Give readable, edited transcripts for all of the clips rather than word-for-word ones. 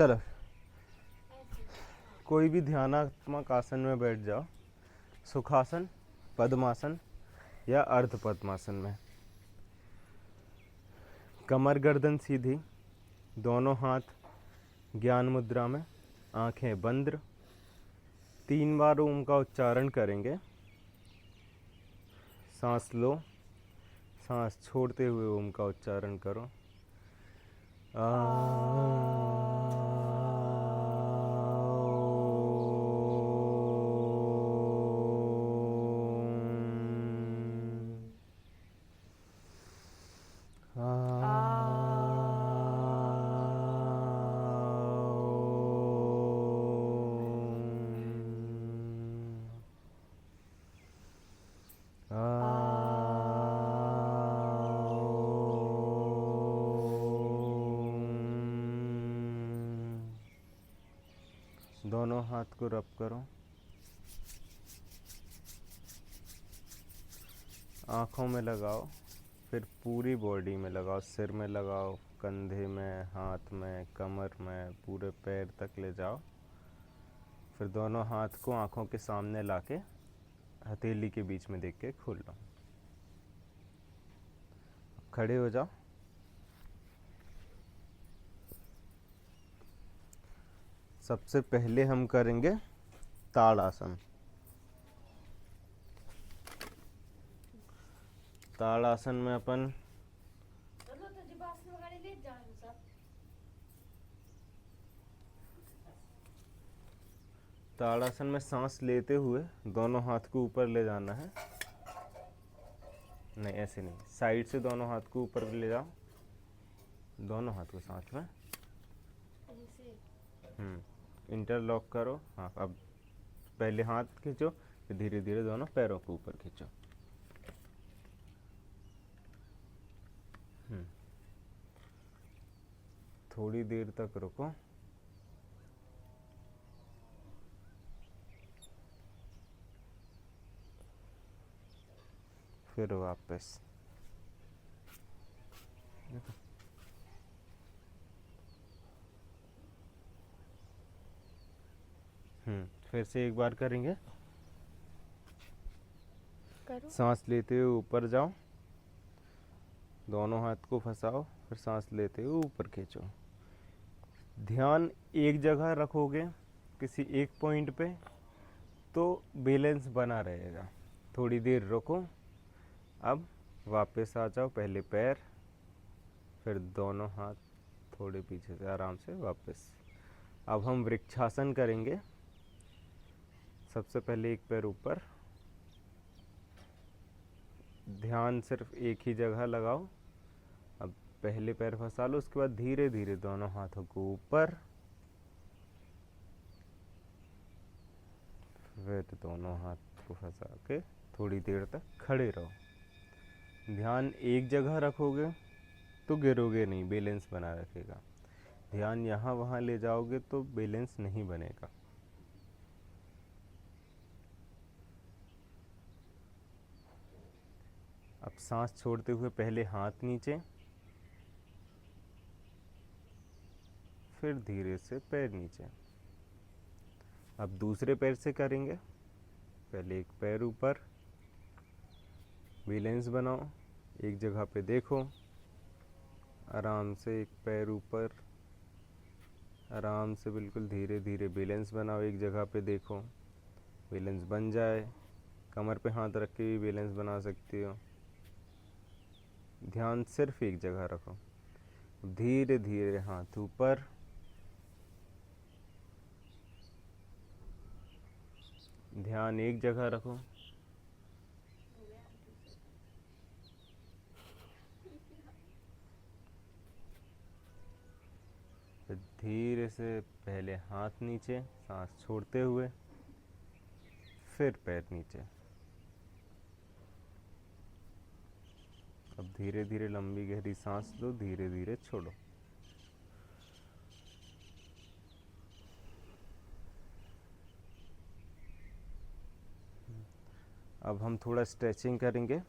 चलो, कोई भी ध्यानात्मक आसन में बैठ जाओ, सुखासन, पद्मासन या अर्ध पद्मासन में। कमर गर्दन सीधी, दोनों हाथ ज्ञान मुद्रा में, आंखें बंद। 3 बार ओम का उच्चारण करेंगे। सांस लो, सांस छोड़ते हुए ओम का उच्चारण करो। दोनों हाथ को रब करो, आँखों में लगाओ, फिर पूरी बॉडी में लगाओ, सिर में लगाओ, कंधे में, हाथ में, कमर में, पूरे पैर तक ले जाओ। फिर दोनों हाथ को आँखों के सामने लाके हथेली के बीच में देख के खोल लो। खड़े हो जाओ। सबसे पहले हम करेंगे ताड़ासन। ताड़ासन में अपन ताड़ासन में सांस लेते हुए दोनों हाथ को ऊपर ले जाना है। नहीं, ऐसे नहीं, साइड से दोनों हाथ को ऊपर ले जाओ, दोनों हाथ को साथ में इंटरलॉक करो। हाँ, अब पहले हाथ खींचो, फिर धीरे धीरे दोनों पैरों को ऊपर खींचो। थोड़ी देर तक रुको, फिर वापस। फिर से एक बार करेंगे। सांस लेते हुए ऊपर जाओ, दोनों हाथ को फंसाओ, फिर सांस लेते हुए ऊपर खींचो। ध्यान एक जगह रखोगे किसी एक पॉइंट पे तो बैलेंस बना रहेगा। थोड़ी देर रुको, अब वापस आ जाओ, पहले पैर, फिर दोनों हाथ थोड़े पीछे से आराम से वापस। अब हम वृक्षासन करेंगे। सबसे पहले एक पैर ऊपर, ध्यान सिर्फ एक ही जगह लगाओ। अब पहले पैर फंसा लो, उसके बाद धीरे धीरे दोनों हाथों को ऊपर, फिर दोनों हाथ को फंसा के थोड़ी देर तक खड़े रहो। ध्यान एक जगह रखोगे तो गिरोगे नहीं, बैलेंस बना रखेगा। ध्यान यहाँ वहाँ ले जाओगे तो बैलेंस नहीं बनेगा। अब सांस छोड़ते हुए पहले हाथ नीचे, फिर धीरे से पैर नीचे। अब दूसरे पैर से करेंगे। पहले एक पैर ऊपर, बैलेंस बनाओ, एक जगह पे देखो, आराम से एक पैर ऊपर, आराम से बिल्कुल धीरे धीरे बैलेंस बनाओ, एक जगह पे देखो, बैलेंस बन जाए। कमर पे हाथ रख के भी बैलेंस बना सकती हो। ध्यान सिर्फ एक जगह रखो। धीरे धीरे हाथ ऊपर, ध्यान एक जगह रखो। फिर धीरे से पहले हाथ नीचे, सांस छोड़ते हुए, फिर पैर नीचे। अब धीरे धीरे लंबी गहरी सांस लो, धीरे धीरे छोड़ो। अब हम थोड़ा स्ट्रेचिंग करेंगे।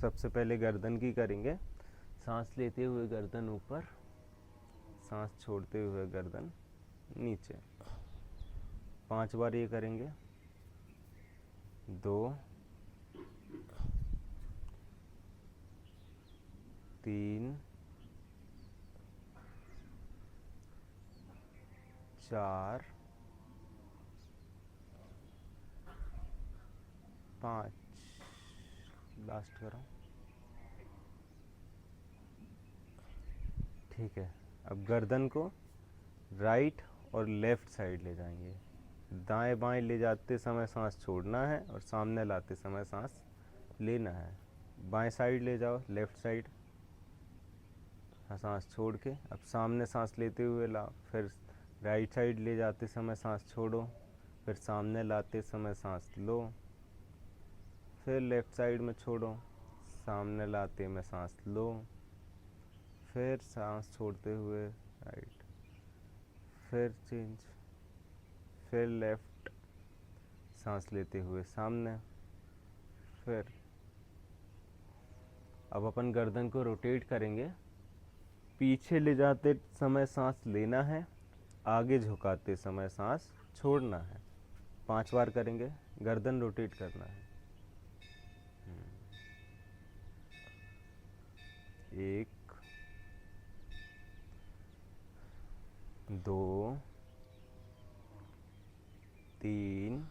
सबसे पहले गर्दन की करेंगे। सांस लेते हुए गर्दन ऊपर, सांस छोड़ते हुए गर्दन नीचे। 5 बार ये करेंगे। 2 3 4 5। लास्ट करो। ठीक है। अब गर्दन को राइट और लेफ़्ट साइड ले जाएंगे। दाएं बाएं ले जाते समय सांस छोड़ना है और सामने लाते समय सांस लेना है। बाएं साइड ले जाओ, लेफ़्ट साइड। हाँ, सांस छोड़ के अब सामने सांस लेते हुए लाओ। फिर राइट साइड ले जाते समय सांस छोड़ो, फिर सामने लाते समय सांस लो, फिर लेफ़्ट साइड में छोड़ो, सामने लाते में सांस लो, फिर सांस छोड़ते हुए राइट, फिर चेंज, फिर लेफ़्ट, सांस लेते हुए सामने, फिर। अब अपन गर्दन को रोटेट करेंगे। पीछे ले जाते समय सांस लेना है, आगे झुकाते समय सांस छोड़ना है। 5 बार करेंगे। गर्दन रोटेट करना है। 1 2 3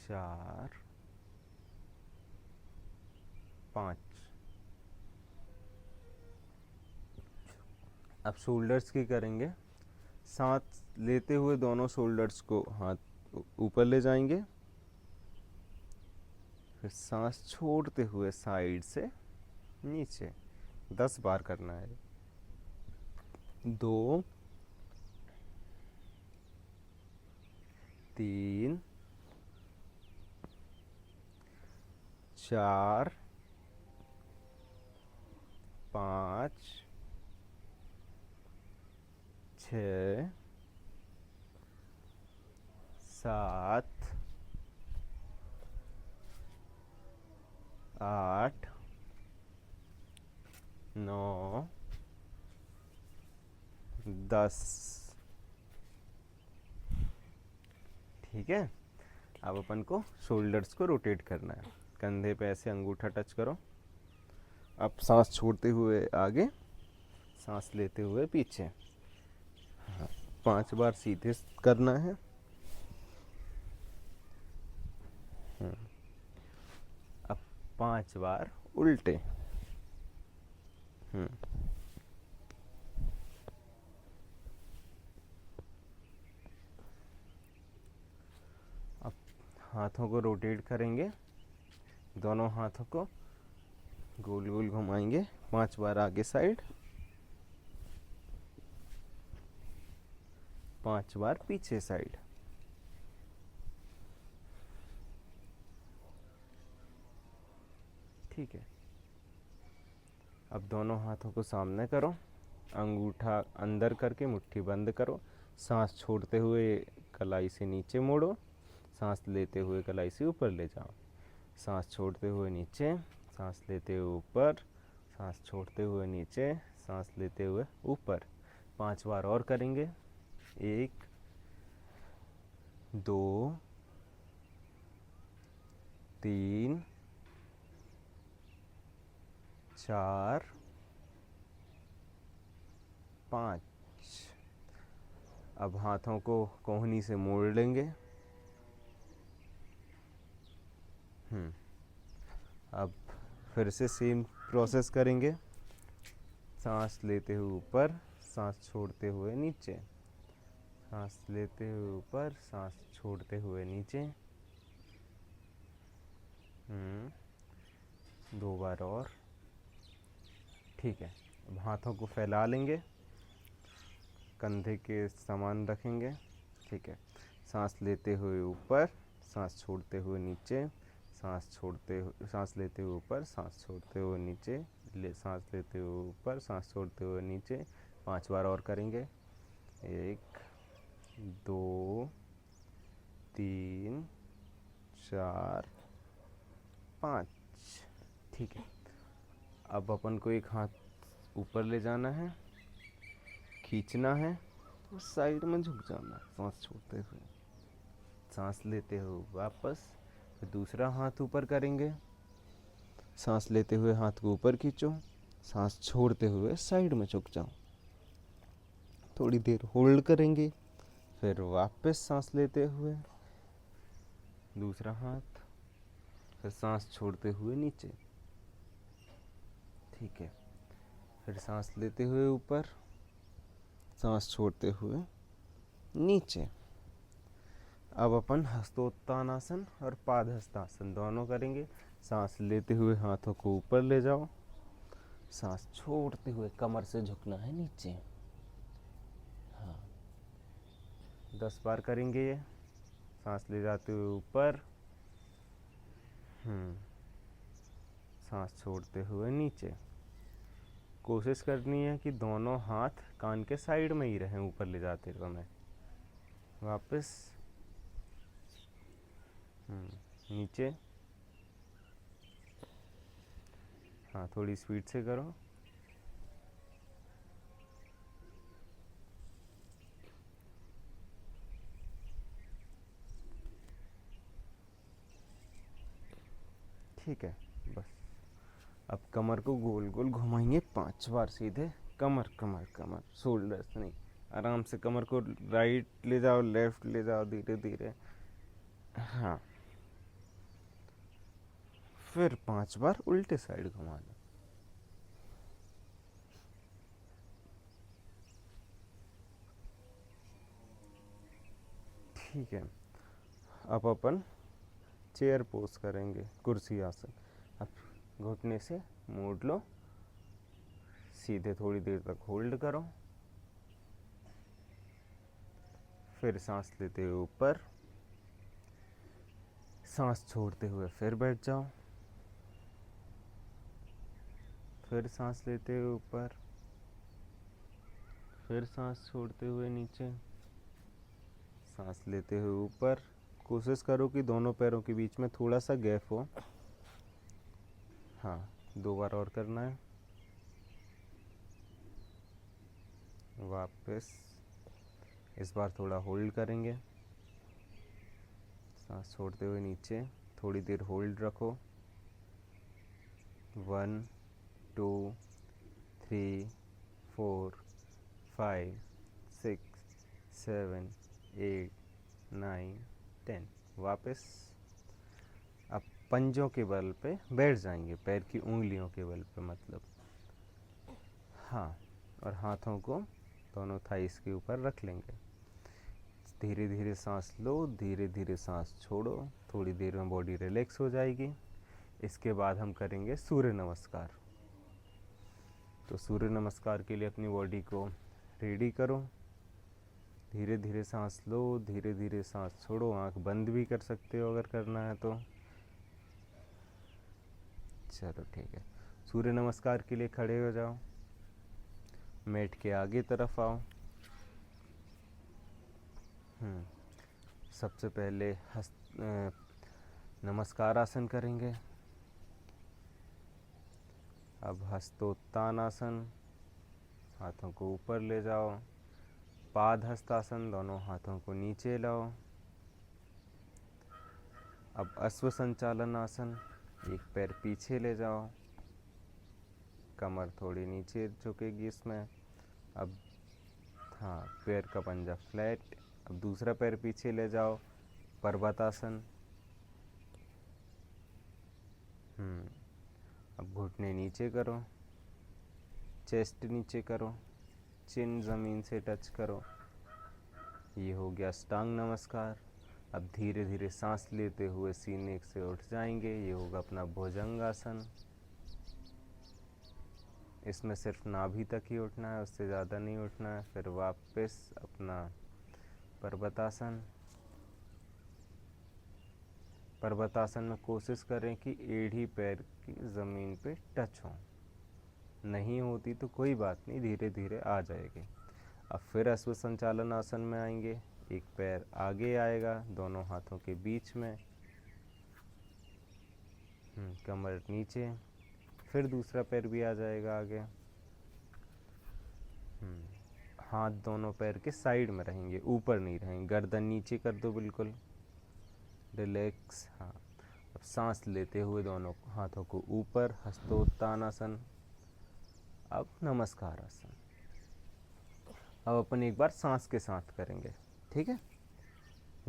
4 5। अब शोल्डर्स की करेंगे। सांस लेते हुए दोनों शोल्डर्स को हाथ ऊपर ले जाएंगे, फिर सांस छोड़ते हुए साइड से नीचे। 10 बार करना है। 2 3 4 5 6 7 8 9 10। ठीक है। अब अपन को शोल्डर्स को रोटेट करना है। कंधे पे ऐसे अंगूठा टच करो। अब सांस छोड़ते हुए आगे, सांस लेते हुए पीछे। हाँ, 5 बार सीधे करना है। अब 5 बार उल्टे। अब हाथों को रोटेट करेंगे। दोनों हाथों को गोल गोल घुमाएंगे। 5 बार आगे साइड, 5 बार पीछे साइड। ठीक है। अब दोनों हाथों को सामने करो, अंगूठा अंदर करके मुट्ठी बंद करो। सांस छोड़ते हुए कलाई से नीचे मोड़ो, सांस लेते हुए कलाई से ऊपर ले जाओ। सांस छोड़ते हुए नीचे, सांस लेते हुए ऊपर, सांस छोड़ते हुए नीचे, सांस लेते हुए ऊपर। 5 बार और करेंगे। 1 2 3 4 5। अब हाथों को कोहनी से मोड़ लेंगे। अब फिर से सेम प्रोसेस करेंगे। सांस लेते हुए ऊपर, सांस छोड़ते हुए नीचे, सांस लेते हुए ऊपर, सांस छोड़ते हुए नीचे। 2 बार और। ठीक है। अब हाथों को फैला लेंगे, कंधे के समान रखेंगे। ठीक है। सांस लेते हुए ऊपर, सांस छोड़ते हुए नीचे, सांस लेते हुए ऊपर, सांस छोड़ते हुए नीचे, सांस लेते हुए ऊपर, सांस छोड़ते हुए नीचे। 5 बार और करेंगे। 1 2 3 4 5। ठीक है। अब अपन को एक हाथ ऊपर ले जाना है, खींचना है तो साइड में झुक जाना है, सांस छोड़ते हुए। सांस लेते हुए वापस, फिर दूसरा हाथ ऊपर करेंगे, सांस लेते हुए हाथ को ऊपर खींचो, सांस छोड़ते हुए साइड में झुक जाओ। थोड़ी देर होल्ड करेंगे, फिर वापस सांस लेते हुए दूसरा हाथ, फिर सांस छोड़ते हुए नीचे। ठीक है, फिर सांस लेते हुए ऊपर, सांस छोड़ते हुए नीचे। अब अपन हस्तोत्तानासन और पादहस्तासन दोनों करेंगे। सांस लेते हुए हाथों को ऊपर ले जाओ, सांस छोड़ते हुए कमर से झुकना है नीचे। हाँ, 10 बार करेंगे ये। सांस ले जाते हुए ऊपर, सांस छोड़ते हुए नीचे। कोशिश करनी है कि दोनों हाथ कान के साइड में ही रहें ऊपर ले जाते समय। वापस नीचे। हाँ, थोड़ी स्पीड से करो। ठीक है, बस। अब कमर को गोल गोल घुमाएंगे 5 बार सीधे। कमर कमर कमर, शोल्डर्स नहीं। आराम से कमर को राइट ले जाओ, लेफ्ट ले जाओ, धीरे धीरे। हाँ, फिर 5 बार उल्टे साइड घुमाना। ठीक है, अब अपन चेयर पोज करेंगे, कुर्सी आसन। अब घुटने से मोड़ लो, सीधे थोड़ी देर तक होल्ड करो, फिर सांस लेते हुए ऊपर, सांस छोड़ते हुए फिर बैठ जाओ, फिर सांस लेते हुए ऊपर, फिर सांस छोड़ते हुए नीचे, सांस लेते हुए ऊपर। कोशिश करो कि दोनों पैरों के बीच में थोड़ा सा गैप हो। हाँ, 2 बार और करना है। वापस, इस बार थोड़ा होल्ड करेंगे, सांस छोड़ते हुए नीचे। थोड़ी देर होल्ड रखो। 1 2 3 4 5 6 7 8 9 10। वापस। अब पंजों के बल पे बैठ जाएंगे, पैर की उंगलियों के बल पे मतलब। हाँ, और हाथों को दोनों थाइस के ऊपर रख लेंगे। धीरे धीरे सांस लो, धीरे धीरे सांस छोड़ो। थोड़ी देर में बॉडी रिलैक्स हो जाएगी। इसके बाद हम करेंगे सूर्य नमस्कार। तो सूर्य नमस्कार के लिए अपनी बॉडी को रेडी करो। धीरे धीरे सांस लो, धीरे धीरे सांस छोड़ो। आंख बंद भी कर सकते हो अगर करना है तो। चलो ठीक है, सूर्य नमस्कार के लिए खड़े हो जाओ, मैट के आगे तरफ आओ। सबसे पहले नमस्कार आसन करेंगे। अब हस्तोत्तान आसन, हाथों को ऊपर ले जाओ। पाद हस्तासन, दोनों हाथों को नीचे लाओ। अब अश्व संचालन आसन, एक पैर पीछे ले जाओ, कमर थोड़ी नीचे झुकेगी इसमें। अब हाँ, पैर का पंजा फ्लैट। अब दूसरा पैर पीछे ले जाओ, पर्वतासन। अब घुटने नीचे करो, चेस्ट नीचे करो, चिन ज़मीन से टच करो। ये हो गया अष्टांग नमस्कार। अब धीरे धीरे सांस लेते हुए सीने से उठ जाएंगे। ये होगा अपना भुजंगासन। इसमें सिर्फ नाभि तक ही उठना है, उससे ज़्यादा नहीं उठना है। फिर वापस अपना पर्वतासन। पर्वतासन में कोशिश करें कि एड़ी पैर की ज़मीन पे टच हो। नहीं होती तो कोई बात नहीं, धीरे धीरे आ जाएगी। अब फिर अश्व संचालन आसन में आएंगे। एक पैर आगे आएगा दोनों हाथों के बीच में, कमर नीचे। फिर दूसरा पैर भी आ जाएगा आगे। हाथ दोनों पैर के साइड में रहेंगे, ऊपर नहीं रहेंगे। गर्दन नीचे कर दो बिल्कुल, रिलैक्स। हाँ, अब सांस लेते हुए दोनों हाथों को ऊपर, हस्तोत्तानासन। अब नमस्कार आसन। अब अपन एक बार सांस के साथ करेंगे, ठीक है।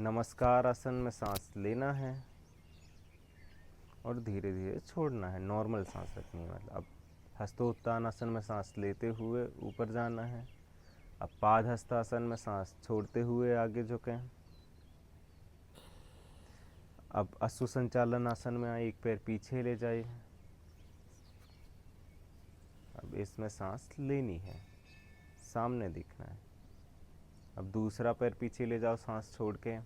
नमस्कार आसन में सांस लेना है और धीरे धीरे छोड़ना है, नॉर्मल सांस रखनी है। मतलब अब हस्तोत्तानासन में सांस लेते हुए ऊपर जाना है। अब पादहस्तासन में सांस छोड़ते हुए आगे झुकें। अब अश्व संचालन आसन में आए, एक पैर पीछे ले जाइए। अब इसमें सांस लेनी है, सामने दिखना है। अब दूसरा पैर पीछे ले जाओ सांस छोड़ के,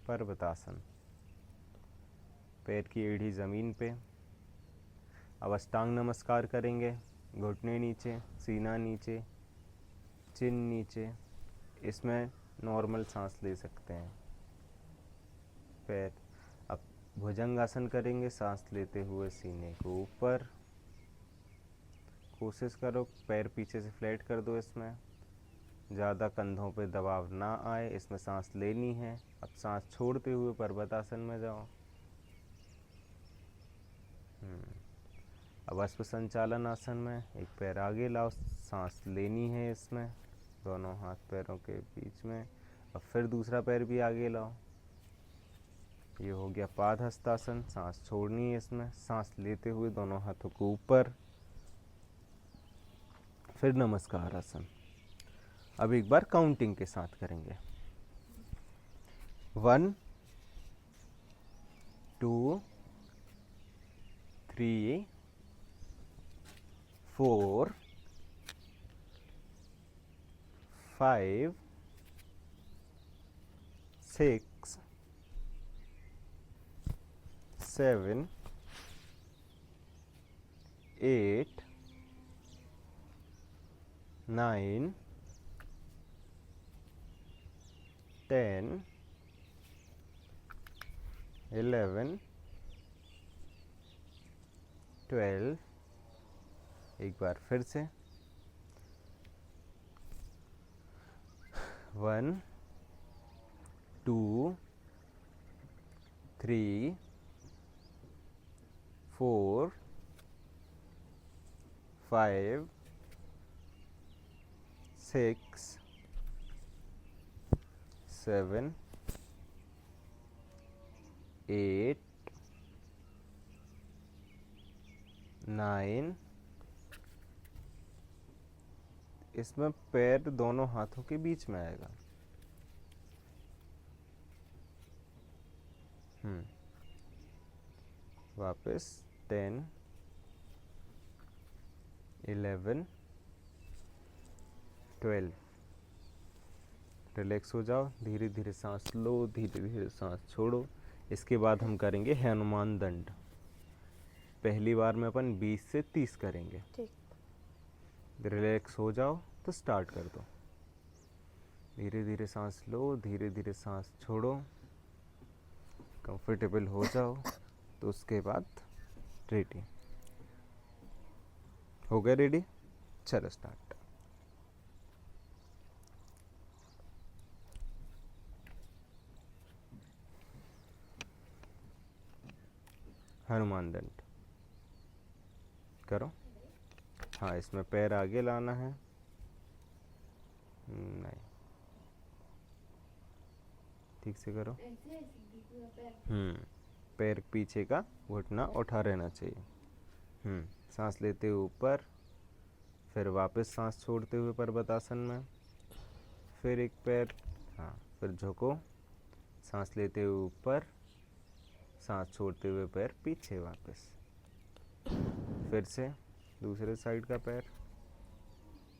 पर्वतासन। पैर की एड़ी ज़मीन पे। अब अष्टांग नमस्कार करेंगे, घुटने नीचे, सीना नीचे, चिन नीचे। इसमें नॉर्मल सांस ले सकते हैं पैर। अब भुजंगासन करेंगे, सांस लेते हुए सीने को ऊपर। कोशिश करो पैर पीछे से फ्लैट कर दो, इसमें ज़्यादा कंधों पे दबाव ना आए। इसमें सांस लेनी है। अब सांस छोड़ते हुए पर्वतासन में जाओ। अब अश्व संचालन आसन में एक पैर आगे लाओ, सांस लेनी है इसमें, दोनों हाथ पैरों के बीच में। अब फिर दूसरा पैर भी आगे लाओ। ये हो गया पादहस्तासन। सांस छोड़नी है इसमें, सांस लेते हुए दोनों हाथों को ऊपर। फिर नमस्कार आसन। अब एक बार काउंटिंग के साथ करेंगे। 1 2 3 4 5 6 7 8 9 10 11 12। एक बार फिर से 1 2 3 4 5 6 7 8 9। इसमें पैर दोनों हाथों के बीच में आएगा। वापस 10 11 12। रिलैक्स हो जाओ, धीरे धीरे सांस लो, धीरे धीरे सांस छोड़ो। इसके बाद हम करेंगे हनुमान दंड। पहली बार में अपन 20 से 30 करेंगे। ठीक। रिलैक्स हो जाओ तो स्टार्ट कर दो। धीरे धीरे सांस लो, धीरे धीरे सांस छोड़ो। कंफर्टेबल हो जाओ तो उसके बाद रेडी हो गए। रेडी, चलो स्टार्ट। हनुमान दंड करो। हाँ, इसमें पैर आगे लाना है। नहीं, ठीक से करो। पैर पीछे का घुटना उठा रहना चाहिए। सांस लेते हुए ऊपर, फिर वापस सांस छोड़ते हुए पर्वतासन में। फिर एक पैर, हाँ, फिर झुको, सांस लेते हुए ऊपर, सांस छोड़ते हुए पैर पीछे वापस। फिर से दूसरे साइड का पैर।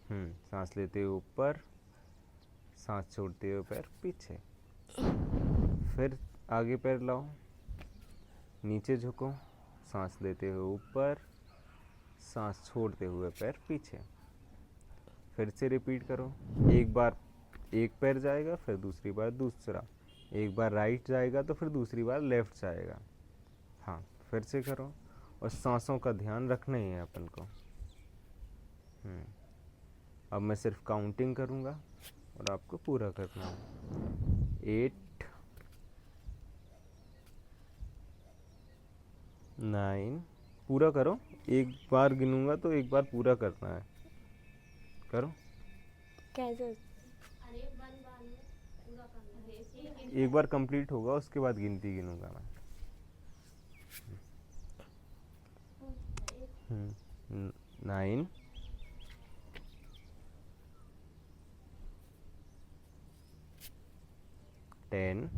सांस लेते हुए ऊपर, सांस छोड़ते हुए पैर पीछे। फिर आगे पैर लाओ, नीचे झुको, सांस लेते हुए ऊपर, सांस छोड़ते हुए पैर पीछे। फिर से रिपीट करो। एक बार एक पैर जाएगा, फिर दूसरी बार दूसरा। एक बार राइट जाएगा तो फिर दूसरी बार लेफ्ट जाएगा। हाँ, फिर से करो। और सांसों का ध्यान रखना ही है अपन को। अब मैं सिर्फ काउंटिंग करूँगा और आपको पूरा करना है। 8 9 पूरा करो, एक बार गिनूंगा तो एक बार पूरा करना है, करो। कैसे? एक बार कंप्लीट होगा उसके बाद गिनती गिनूंगा मैं। 9 10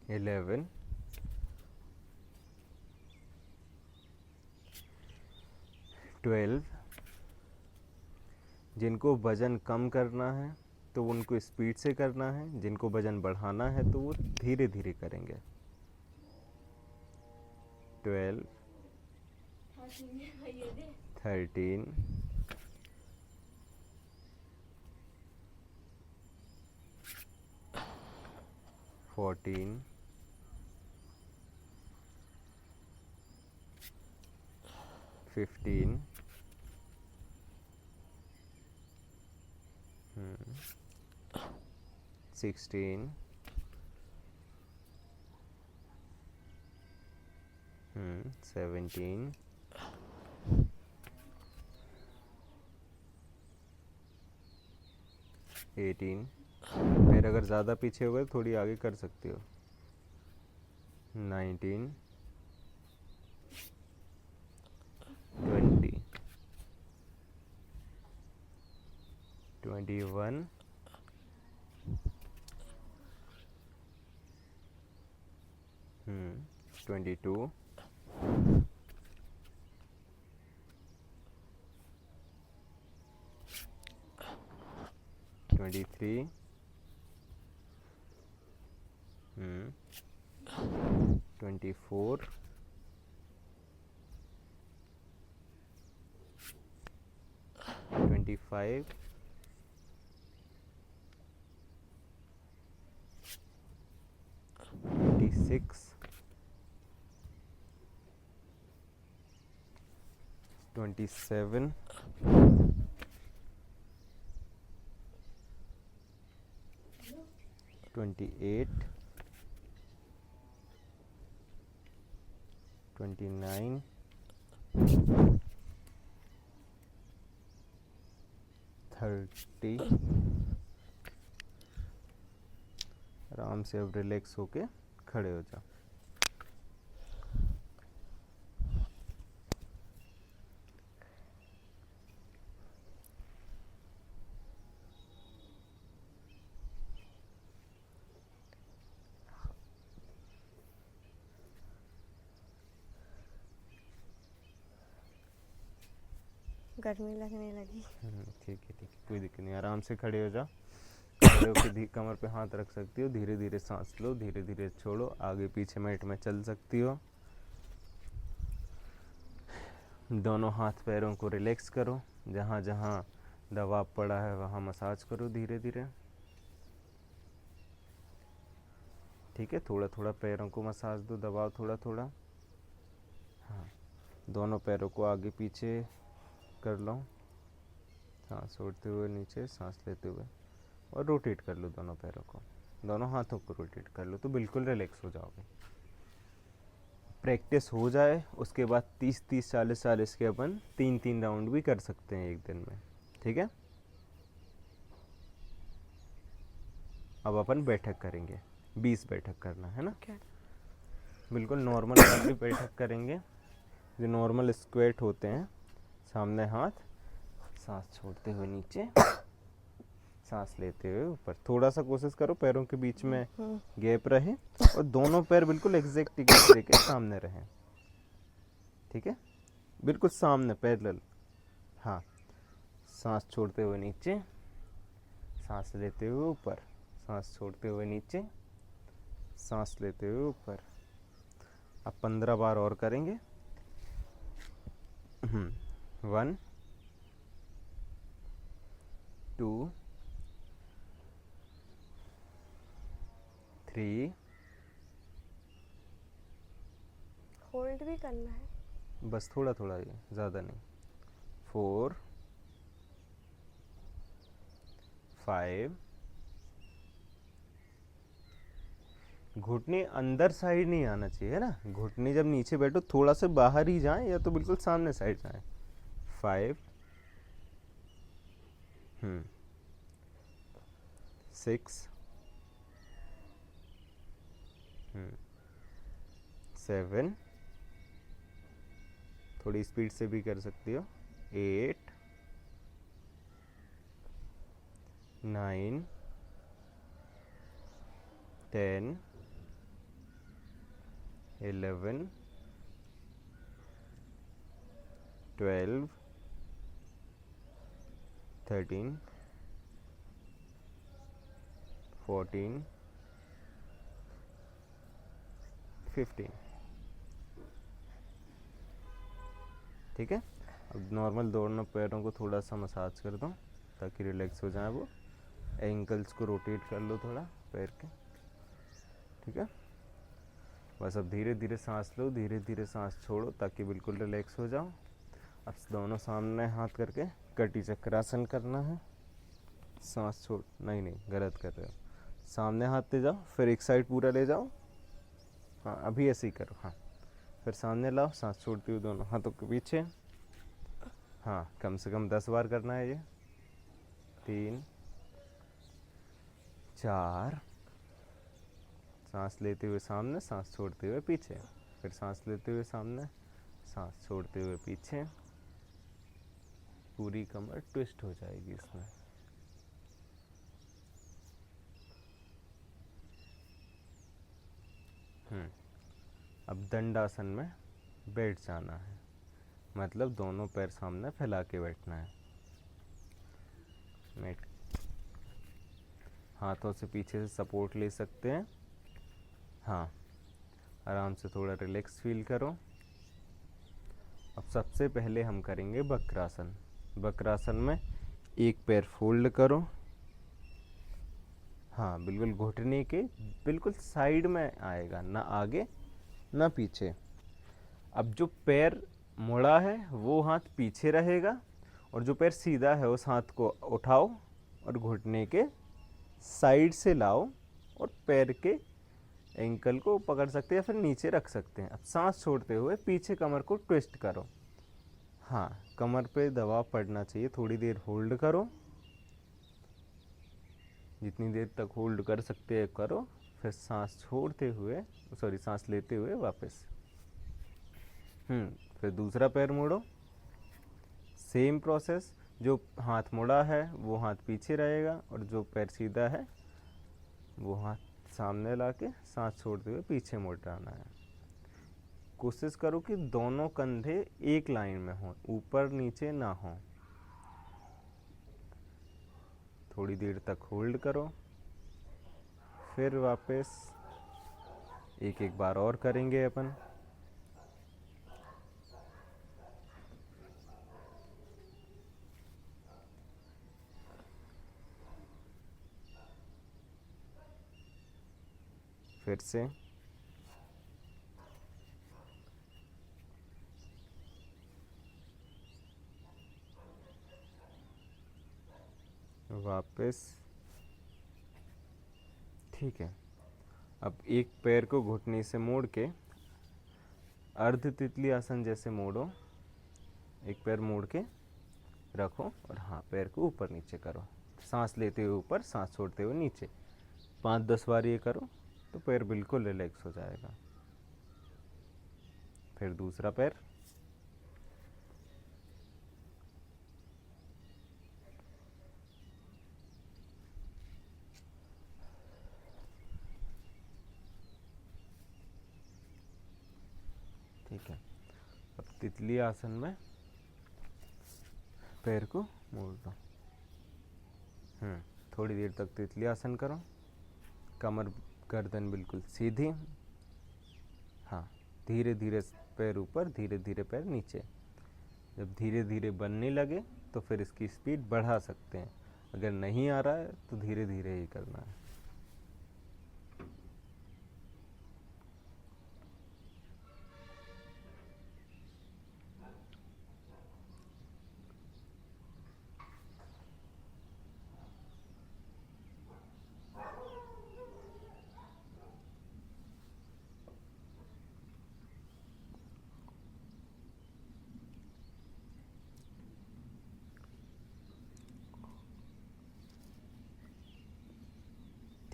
11 12। जिनको वज़न कम करना है तो उनको स्पीड से करना है, जिनको वज़न बढ़ाना है तो वो धीरे धीरे करेंगे। 12 13 14 15 16 17 18। फिर अगर ज़्यादा पीछे हो गए तो थोड़ी आगे कर सकते हो। 19 20 21 22 23 24 25 26 27 28 29 30। आराम से अब रिलैक्स होके खड़े हो जाओ। गर्मी लगने लगी। ठीक है कोई दिक्कत नहीं, आराम से खड़े हो जाओ। खड़े होकर कमर पे हाथ रख सकती हो, धीरे धीरे सांस लो, धीरे धीरे छोड़ो, आगे पीछे मैट में चल सकती हो। दोनों हाथ पैरों को रिलैक्स करो, जहाँ जहाँ दबाव पड़ा है वहाँ मसाज करो धीरे धीरे। ठीक है, थोड़ा थोड़ा पैरों को मसाज दो, दबाओ थोड़ा थोड़ा। हाँ, दोनों पैरों को आगे पीछे कर लो, सांस छोड़ते हुए नीचे, सांस लेते हुए, और रोटेट कर लो दोनों पैरों को, दोनों हाथों को रोटेट कर लो तो बिल्कुल रिलैक्स हो जाओगे। प्रैक्टिस हो जाए उसके बाद 30-30 40-40 के अपन 3-3 राउंड भी कर सकते हैं एक दिन में। ठीक है, अब अपन बैठक करेंगे, 20 बैठक करना है ना। बिल्कुल नॉर्मल वाली बैठक करेंगे, जो नॉर्मल स्क्वेट होते हैं। सामने हाथ, सांस छोड़ते हुए नीचे, सांस लेते हुए ऊपर। थोड़ा सा कोशिश करो पैरों के बीच में गैप रहे और दोनों पैर बिल्कुल एग्जैक्ट एक दूसरे के सामने रहें। ठीक है, बिल्कुल सामने पैरेलल। हाँ, सांस छोड़ते हुए नीचे, सांस लेते हुए ऊपर, सांस छोड़ते हुए नीचे, सांस लेते हुए ऊपर। अब 15 बार और करेंगे। 1 2 3 होल्ड भी करना है। बस थोड़ा थोड़ा ही, ज़्यादा नहीं। 4 5, घुटने अंदर साइड नहीं आना चाहिए है ना, घुटने जब नीचे बैठो थोड़ा सा बाहर ही जाएं या तो बिल्कुल सामने साइड जाएं। 5 6 7, थोड़ी स्पीड से भी कर सकती हो। 8 9 10 11 12 13 14 15। ठीक है, अब नॉर्मल दोनों पैरों को थोड़ा सा मसाज कर दो ताकि रिलैक्स हो जाए वो। एंकल्स को रोटेट कर लो थोड़ा पैर के। ठीक है, बस अब धीरे धीरे सांस लो, धीरे धीरे सांस छोड़ो ताकि बिल्कुल रिलैक्स हो जाओ। अब दोनों सामने हाथ करके कटी चक्रासन करना है। सांस छोड़, नहीं नहीं गलत कर रहे हो, सामने हाथ ले जाओ, फिर एक साइड पूरा ले जाओ। हाँ अभी ऐसे ही करो। हाँ फिर सामने लाओ, सांस छोड़ती हुई दोनों हाथों के पीछे। हाँ कम से कम 10 बार करना है ये। 3 4, सांस लेते हुए सामने, सांस छोड़ते हुए पीछे, फिर सांस लेते हुए सामने, सांस छोड़ते हुए पीछे। पूरी कमर ट्विस्ट हो जाएगी इसमें। अब दंडासन में बैठ जाना है, मतलब दोनों पैर सामने फैला के बैठना है। मैट, हाथों से पीछे से सपोर्ट ले सकते हैं। हाँ आराम से थोड़ा रिलैक्स फील करो। अब सबसे पहले हम करेंगे वक्रासन। वक्रासन में एक पैर फोल्ड करो। हाँ बिल्कुल घुटने के बिल्कुल साइड में आएगा, ना आगे ना पीछे। अब जो पैर मुड़ा है वो हाथ पीछे रहेगा, और जो पैर सीधा है उस हाथ को उठाओ और घुटने के साइड से लाओ, और पैर के एंकल को पकड़ सकते हैं या फिर नीचे रख सकते हैं। अब सांस छोड़ते हुए पीछे कमर को ट्विस्ट करो। हाँ कमर पे दबाव पड़ना चाहिए, थोड़ी देर होल्ड करो, जितनी देर तक होल्ड कर सकते हैं करो। फिर सांस छोड़ते हुए, सॉरी सांस लेते हुए वापस। फिर दूसरा पैर मोड़ो, सेम प्रोसेस। जो हाथ मुड़ा है वो हाथ पीछे रहेगा, और जो पैर सीधा है वो हाथ सामने लाके सांस छोड़ते हुए पीछे मोड़ जाना है। कोशिश करो कि दोनों कंधे एक लाइन में हों, ऊपर नीचे ना हो। थोड़ी देर तक होल्ड करो, फिर वापस एक एक बार और करेंगे अपन। फिर से वापस। ठीक है, अब एक पैर को घुटने से मोड़ के अर्ध तितली आसन जैसे मोड़ो। एक पैर मोड़ के रखो और हाँ पैर को ऊपर नीचे करो, सांस लेते हुए ऊपर, सांस छोड़ते हुए नीचे। 5-10 बार ये करो तो पैर बिल्कुल रिलैक्स हो जाएगा। फिर दूसरा पैर। ठीक है, अब तितली आसन में पैर को मोड़ दो। थोड़ी देर तक तितली आसन करो, कमर गर्दन बिल्कुल सीधी। हाँ धीरे धीरे पैर ऊपर, धीरे धीरे पैर नीचे। जब धीरे धीरे बनने लगे तो फिर इसकी स्पीड बढ़ा सकते हैं, अगर नहीं आ रहा है तो धीरे धीरे ही करना है।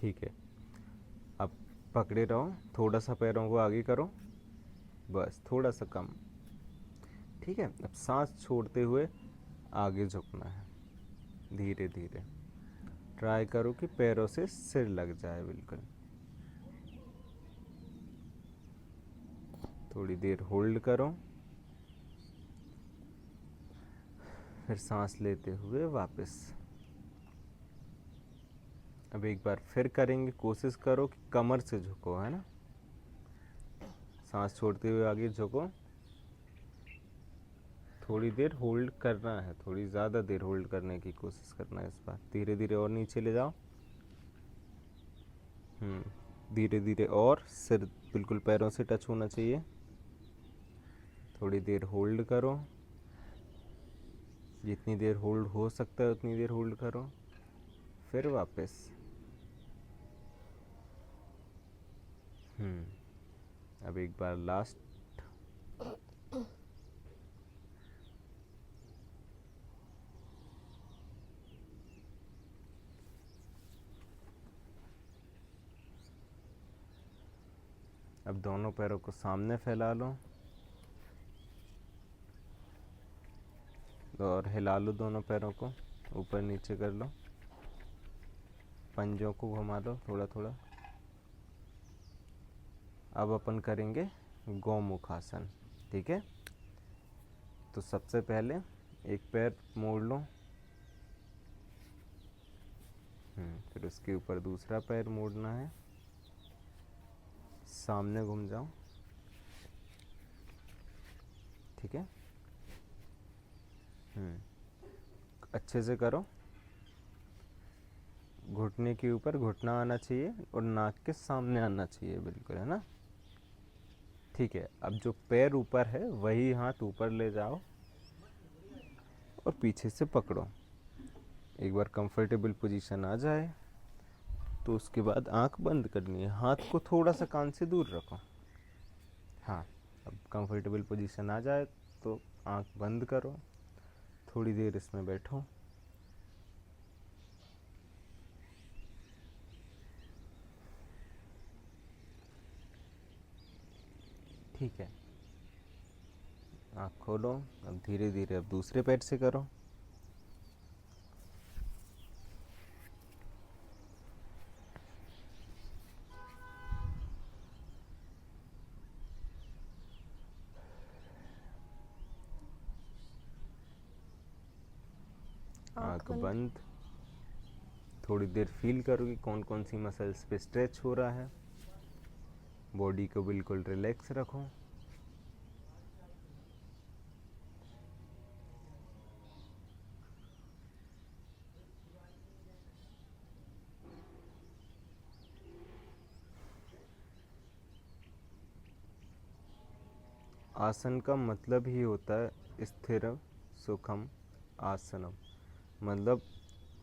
ठीक है, अब पकड़े रहो, थोड़ा सा पैरों को आगे करो, बस थोड़ा सा कम। ठीक है, अब सांस छोड़ते हुए आगे झुकना है, धीरे धीरे। ट्राई करो कि पैरों से सिर लग जाए बिल्कुल। थोड़ी देर होल्ड करो, फिर सांस लेते हुए वापस। अब एक बार फिर करेंगे, कोशिश करो कि कमर से झुको, है ना। सांस छोड़ते हुए आगे झुको, थोड़ी देर होल्ड करना है, थोड़ी ज़्यादा देर होल्ड करने की कोशिश करना है इस बार। धीरे धीरे और नीचे ले जाओ। धीरे धीरे, और सिर बिल्कुल पैरों से टच होना चाहिए। थोड़ी देर होल्ड करो, जितनी देर होल्ड हो सकता है उतनी देर होल्ड करो, फिर वापस। अब एक बार लास्ट। अब दोनों पैरों को सामने फैला लो और हिला लो, दोनों पैरों को ऊपर नीचे कर लो, पंजों को घुमा लो थोड़ा थोड़ा। अब अपन करेंगे गौमुख आसन। ठीक है, तो सबसे पहले एक पैर मोड़ लो, फिर उसके ऊपर दूसरा पैर मोड़ना है, सामने घूम जाओ। ठीक है, अच्छे से करो। घुटने के ऊपर घुटना आना चाहिए और नाक के सामने आना चाहिए बिल्कुल, है ना। ठीक है, अब जो पैर ऊपर है वही हाथ ऊपर ले जाओ और पीछे से पकड़ो। एक बार कंफर्टेबल पोजीशन आ जाए तो उसके बाद आंख बंद करनी है, हाथ को थोड़ा सा कान से दूर रखो। हाँ, अब कंफर्टेबल पोजीशन आ जाए तो आंख बंद करो, थोड़ी देर इसमें बैठो। ठीक है, आँख खोलो। अब धीरे धीरे अब दूसरे पैर से करो। आँख बंद। थोड़ी देर फील करो कि कौन कौन सी मसल्स पे स्ट्रेच हो रहा है। बॉडी को बिल्कुल रिलैक्स रखो। आसन का मतलब ही होता है स्थिर सुखम आसनम, मतलब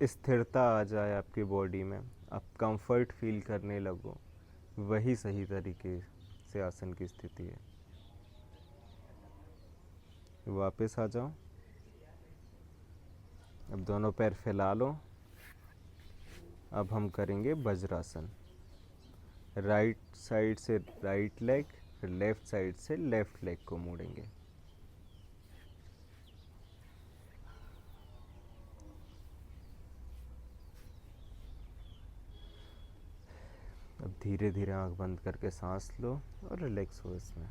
स्थिरता आ जाए आपकी बॉडी में, आप कंफर्ट फील करने लगो, वही सही तरीके से आसन की स्थिति है। वापस आ जाओ। अब दोनों पैर फैला लो। अब हम करेंगे वज्रासन। राइट साइड से राइट लेग, फिर लेफ्ट साइड से लेफ्ट लेग को मोड़ेंगे। अब धीरे धीरे आंख बंद करके सांस लो और रिलैक्स हो इसमें।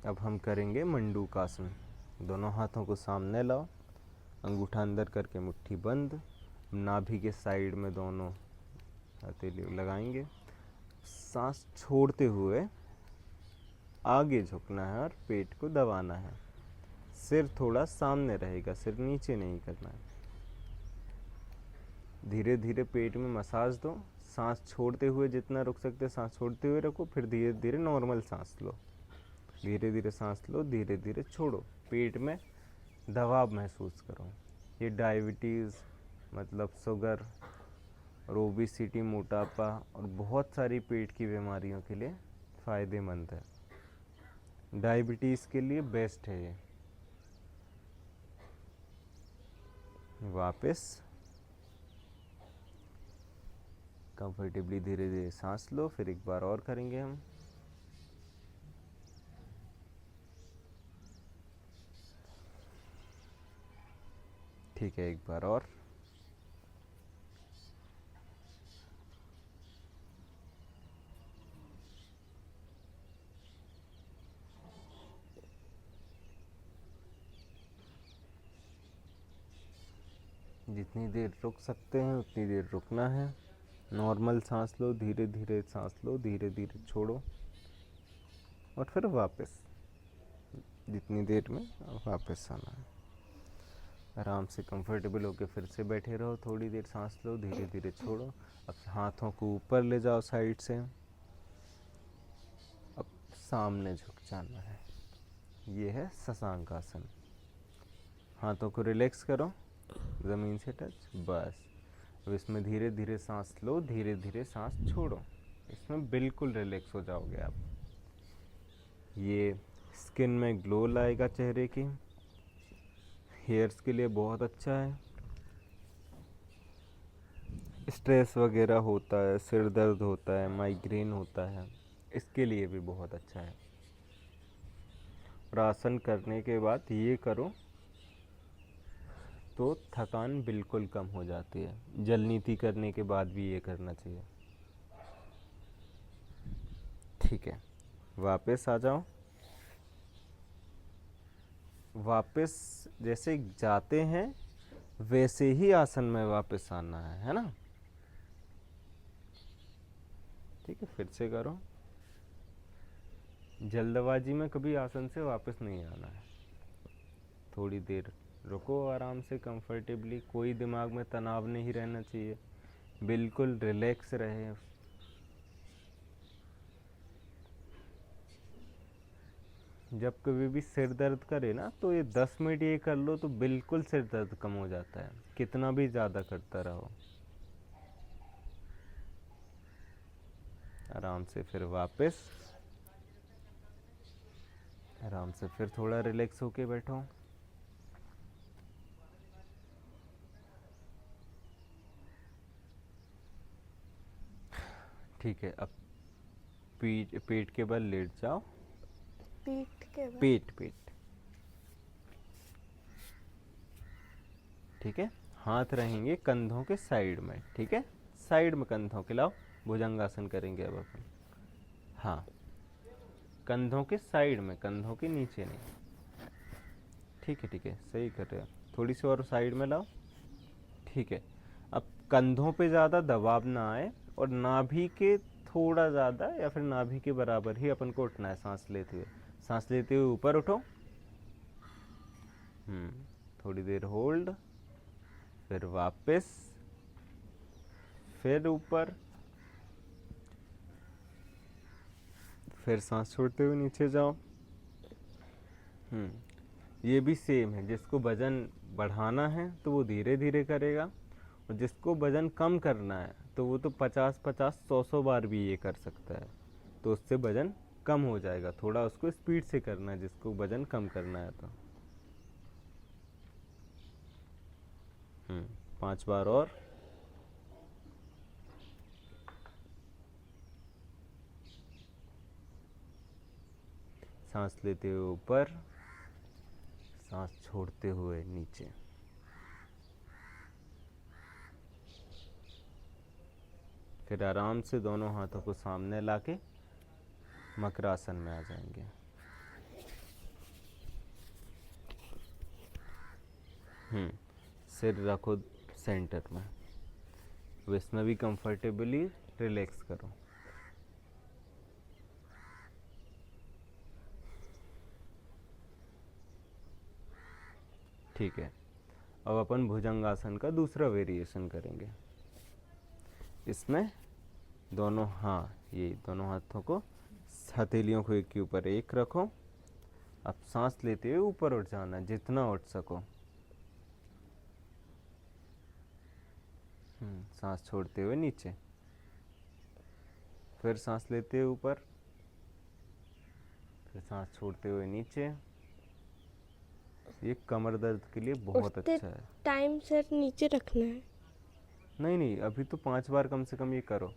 अब हम करेंगे मंडूकासन। दोनों हाथों को सामने लाओ, अंगूठा अंदर करके मुट्ठी बंद, नाभि के साइड में दोनों हथेली लगाएंगे। सांस छोड़ते हुए आगे झुकना है और पेट को दबाना है। सिर थोड़ा सामने रहेगा, सिर नीचे नहीं करना है। धीरे धीरे पेट में मसाज दो। सांस छोड़ते हुए जितना रुक सकते सांस छोड़ते हुए रखो, फिर धीरे धीरे नॉर्मल सांस लो। धीरे धीरे सांस लो, धीरे धीरे छोड़ो। पेट में दबाव महसूस करो। ये डायबिटीज़ मतलब शुगर और ओबेसिटी, मोटापा और बहुत सारी पेट की बीमारियों के लिए फ़ायदेमंद है। डायबिटीज़ के लिए बेस्ट है ये। वापस कंफर्टेबली धीरे धीरे सांस लो, फिर एक बार और करेंगे हम। ठीक है, एक बार और। जितनी देर रुक सकते हैं उतनी देर रुकना है। नॉर्मल सांस लो, धीरे धीरे सांस लो, धीरे धीरे छोड़ो, और फिर वापस जितनी देर में वापस आना है। आराम से कंफर्टेबल होकर फिर से बैठे रहो, थोड़ी देर सांस लो, धीरे धीरे छोड़ो। अब हाथों को ऊपर ले जाओ साइड से, अब सामने झुक जाना है। ये है शशांक आसन। हाथों को रिलैक्स करो, ज़मीन से टच, बस। अब इसमें धीरे धीरे सांस लो, धीरे धीरे सांस छोड़ो। इसमें बिल्कुल रिलैक्स हो जाओगे आप। ये स्किन में ग्लो लाएगा चेहरे की, हेयर्स के लिए बहुत अच्छा है। स्ट्रेस वगैरह होता है, सिर दर्द होता है, माइग्रेन होता है, इसके लिए भी बहुत अच्छा है। और आसन करने के बाद ये करो तो थकान बिल्कुल कम हो जाती है। जल नीति करने के बाद भी ये करना चाहिए। ठीक है, वापस आ जाओ। वापस जैसे जाते हैं वैसे ही आसन में वापस आना है ना। ठीक है, फिर से करो। जल्दबाजी में कभी आसन से वापस नहीं आना है। थोड़ी देर रुको आराम से, कंफर्टेबली। कोई दिमाग में तनाव नहीं रहना चाहिए, बिल्कुल रिलैक्स रहे। जब कभी भी सिर दर्द करे ना, तो ये 10 मिनट ये कर लो तो बिल्कुल सिर दर्द कम हो जाता है, कितना भी ज़्यादा करता रहो। आराम से फिर वापस, आराम से फिर थोड़ा रिलैक्स होके बैठो। ठीक है, अब पेट के बल लेट जाओ। पीठ के बल? पेट। ठीक है, हाथ रहेंगे कंधों के साइड में। ठीक है, साइड में कंधों के लाओ। भुजंगासन करेंगे अब अपन। हाँ, कंधों के साइड में, कंधों के नीचे नहीं। ठीक है, सही कर रहे हो। थोड़ी सी और साइड में लाओ। ठीक है, अब कंधों पे ज़्यादा दबाव ना आए, और नाभि के थोड़ा ज़्यादा या फिर नाभि के बराबर ही अपन को उठना है। सांस लेते हुए, सांस लेते हुए ऊपर उठो। थोड़ी देर होल्ड, फिर वापस, फिर ऊपर, फिर सांस छोड़ते हुए नीचे जाओ। ये भी सेम है। जिसको वजन बढ़ाना है तो वो धीरे धीरे करेगा, और जिसको वजन कम करना है तो वो तो 50-50, 100-100 बार भी ये कर सकता है, तो उससे वजन कम हो जाएगा। थोड़ा उसको स्पीड से करना है जिसको वजन कम करना है तो। 5 बार और। सांस लेते हुए ऊपर, सांस छोड़ते हुए नीचे। फिर आराम से दोनों हाथों को सामने लाके मकरासन में आ जाएंगे। सिर रखो सेंटर में, इसमें भी कंफर्टेबली रिलैक्स करो। ठीक है, अब अपन भुजंगासन का दूसरा वेरिएशन करेंगे। इसमें ये दोनों हाथों को, हथेलियों को एक के ऊपर एक रखो। अब सांस लेते हुए ऊपर उठ जाना, जितना उठ सको। सांस छोड़ते हुए नीचे, फिर सांस लेते हुए ऊपर, फिर सांस छोड़ते हुए नीचे, ये कमर दर्द के लिए बहुत उठते अच्छा है। टाइम सर नीचे रखना है। नहीं नहीं, अभी तो 5 बार कम से कम ये करो,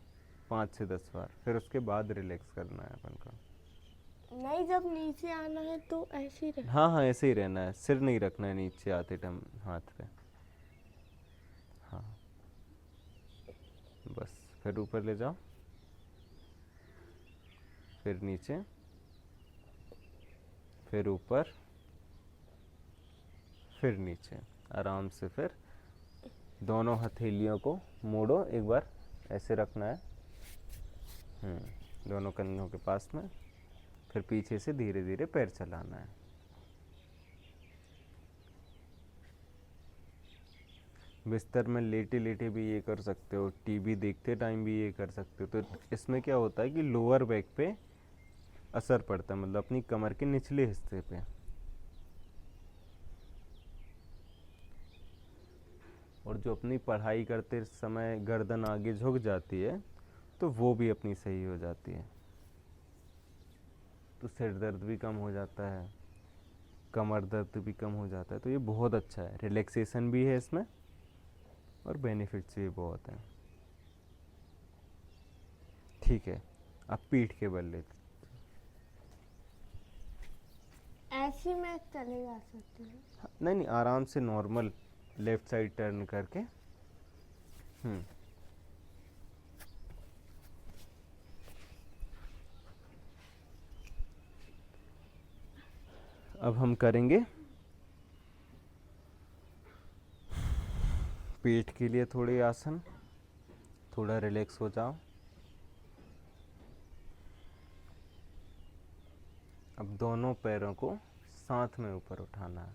5 से 10 बार, फिर उसके बाद रिलैक्स करना है अपन को। नहीं, जब नीचे आना है तो ऐसे ही रख। हाँ हाँ, ऐसे ही रहना है, सिर नहीं रखना है नीचे आते टाइम हाथ पे। हाँ, बस फिर ऊपर ले जाओ, फिर नीचे, फिर ऊपर, फिर नीचे। आराम से फिर दोनों हथेलियों को मोड़ो एक बार, ऐसे रखना है। दोनों कंधों के पास में। फिर पीछे से धीरे धीरे पैर चलाना है। बिस्तर में लेटे लेटे भी ये कर सकते हो, टीवी देखते टाइम भी ये कर सकते हो। तो इसमें क्या होता है कि लोअर बैक पे असर पड़ता है, मतलब अपनी कमर के निचले हिस्से पे। और जो अपनी पढ़ाई करते समय गर्दन आगे झुक जाती है, तो वो भी अपनी सही हो जाती है। तो सिर दर्द भी कम हो जाता है, कमर दर्द भी कम हो जाता है। तो ये बहुत अच्छा है, रिलैक्सेशन भी है इसमें और बेनिफिट्स भी बहुत हैं। ठीक है, अब पीठ के बल लेते। ऐसे मैं चले जा सकती हूँ। नहीं नहीं, आराम से नॉर्मल लेफ्ट साइड टर्न करके। हम्म अब हम करेंगे पेट के लिए थोड़े आसन। थोड़ा रिलैक्स हो जाओ। अब दोनों पैरों को साथ में ऊपर उठाना है।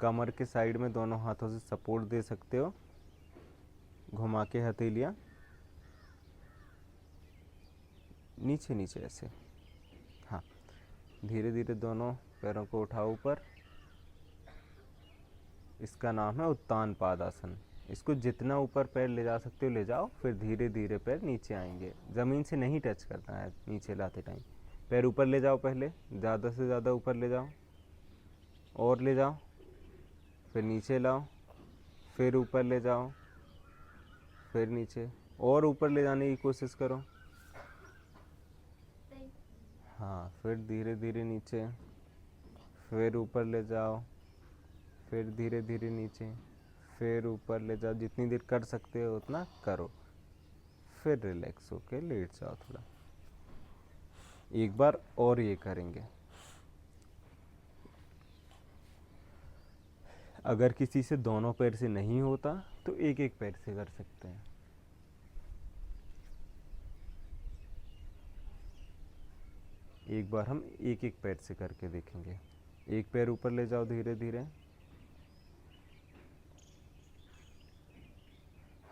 कमर के साइड में दोनों हाथों से सपोर्ट दे सकते हो, घुमा के हथेलियाँ नीचे नीचे ऐसे। हाँ, धीरे धीरे दोनों पैरों को उठाओ ऊपर। इसका नाम है उत्तान पादासन। इसको जितना ऊपर पैर ले जा सकते हो ले जाओ, फिर धीरे धीरे पैर नीचे आएंगे। ज़मीन से नहीं टच करना है नीचे लाते टाइम। पैर ऊपर ले जाओ, पहले ज़्यादा से ज़्यादा ऊपर ले जाओ, और ले जाओ, फिर नीचे लाओ, फिर ऊपर ले जाओ, फिर नीचे, और ऊपर ले जाने की कोशिश करो। हाँ, फिर धीरे धीरे नीचे, फिर ऊपर ले जाओ, फिर धीरे धीरे नीचे, फिर ऊपर ले जाओ। जितनी देर कर सकते हो उतना करो, फिर रिलैक्स होके लेट जाओ थोड़ा। एक बार और ये करेंगे। अगर किसी से दोनों पैर से नहीं होता तो एक एक पैर से कर सकते हैं। एक बार हम एक एक पैर से करके देखेंगे। एक पैर ऊपर ले जाओ धीरे धीरे,